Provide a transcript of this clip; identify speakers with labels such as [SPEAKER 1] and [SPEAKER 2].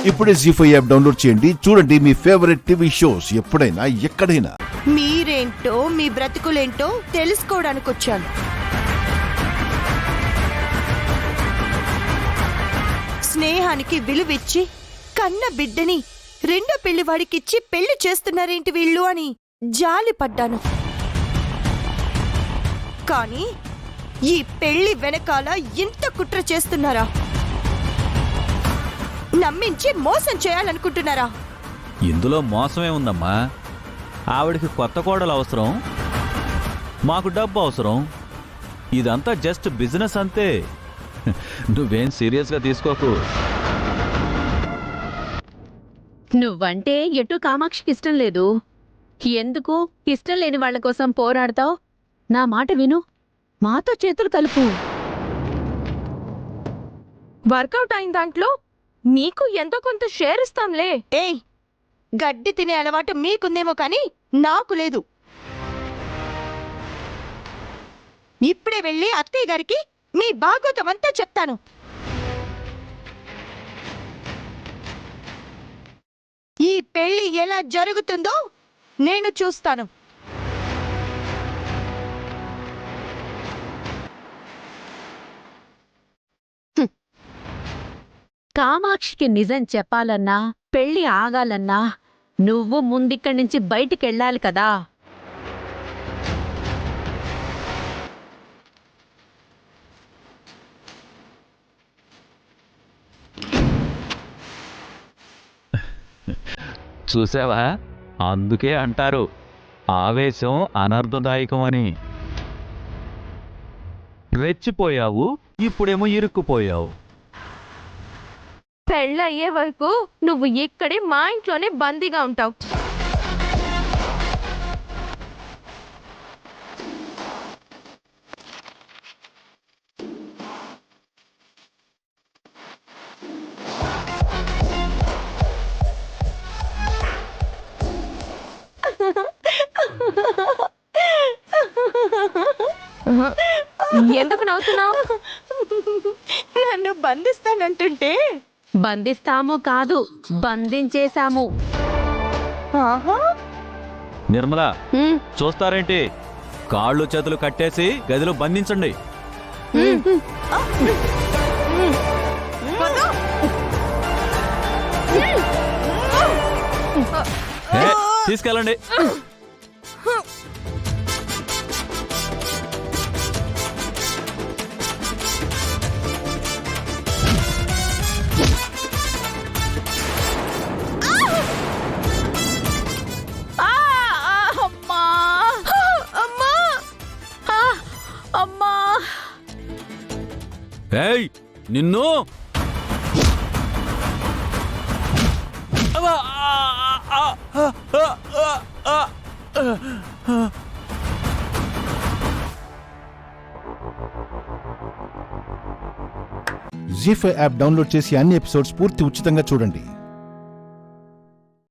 [SPEAKER 1] ఇప్పుడే జీ5 app download చేయండి. చూడండి మీ ఫేవరెట్ టీవీ షోస్ ఎప్పుడైనా ఎక్కడైనా.
[SPEAKER 2] మీరేంటో మీ బ్రతుకులేంటో తెలుసుకోవడానికి వచ్చాను. స్నేహానికి విలువిచ్చి కన్న బిడ్డని రెండో పెళ్లివాడికిచ్చి పెళ్లి చేస్తున్నారేంటి వీళ్ళు అని జాలి పడ్డాను. కానీ ఈ పెళ్లి వెనకాల ఇంత కుట్ర చేస్తున్నారా? నమ్మించి మోసం చేయాలనుకుంటున్నారా?
[SPEAKER 3] ఇందులో మోసమే ఉందమ్మా. ఆవిడికి కొత్త కోడలు అవసరం, మాకు డబ్బు అవసరం. ఇదంతా జస్ట్ బిజినెస్ అంతే. నువ్వేం సీరియస్గా తీసుకోకు.
[SPEAKER 4] నువ్వంటే ఎటు కామాక్షికి ఇష్టం లేదు. ఎందుకు ఇష్టం లేని వాళ్ల కోసం పోరాడతావు? నా మాట విను, మాతో చేతులు కలుపు.
[SPEAKER 5] వర్కౌట్ అయిన దాంట్లో నీకు ఎంతో కొంత షేర్ ఇస్తాంలే.
[SPEAKER 2] ఏయ్, గడ్డి తినే అలవాటు మీకుందేమో కానీ నాకు లేదు. ఇప్పుడే వెళ్ళి అత్తయ్య గారికి మీ భాగవతం అంతా చెప్తాను. ఈ పెళ్లి ఎలా జరుగుతుందో నేను చూస్తాను.
[SPEAKER 4] కామాక్షికి నిజం చెప్పాలన్నా, పెళ్లి ఆగాలన్నా నువ్వు ముందిక్కడి నుంచి బయటికెళ్ళాలి కదా.
[SPEAKER 3] చూసావా, అందుకే అంటారు ఆవేశం అనర్థదాయకం అని. రెచ్చిపోయావు, ఇప్పుడేమో ఇరుక్కుపోయావు.
[SPEAKER 5] పెళ్ళయ్యే వరకు నువ్వు ఇక్కడే మా ఇంట్లోనే బందీగా ఉంటావు. ఎందుకు నవ్వుతున్నావు?
[SPEAKER 2] నన్ను బంధిస్తానంటుంటే
[SPEAKER 4] బంధిస్తాము కాదు, బంధించేశాము.
[SPEAKER 2] ఆహా,
[SPEAKER 3] నిర్మలా, చూస్తారేంటి? కాళ్ళు చేతులు కట్టేసి గదిలో బంధించండి. తీసుకెళ్ళండి. ఏయ్, నిన్ను!
[SPEAKER 1] జీ5 యాప్ డౌన్లోడ్ చేసి అన్ని ఎపిసోడ్స్ పూర్తి ఉచితంగా చూడండి.